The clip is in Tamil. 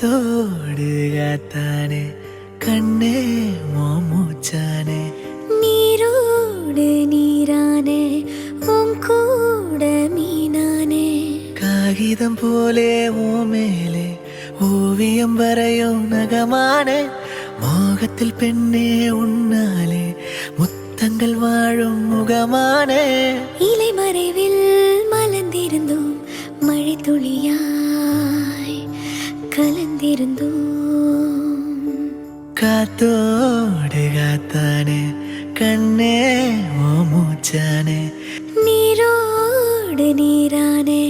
காத்தோடு காத்தானே கண்ணே மூச்சானே நீரோடு நீரானே உன் கூட மீனானே காகிதம் போலே ஓ மேலே ஓவியம் வரையும் நகமானே மோகத்தில் பெண்ணே உன்னாலே முத்தங்கள் வாழும் முகமானே இலை மறைவில் மலர்ந்திருந்தோம் மழை துளியாய் கலந்திருந்தோம் காத்தோடு காத்தானே கண்ணே மூச்சானே நீரோடு நீரானே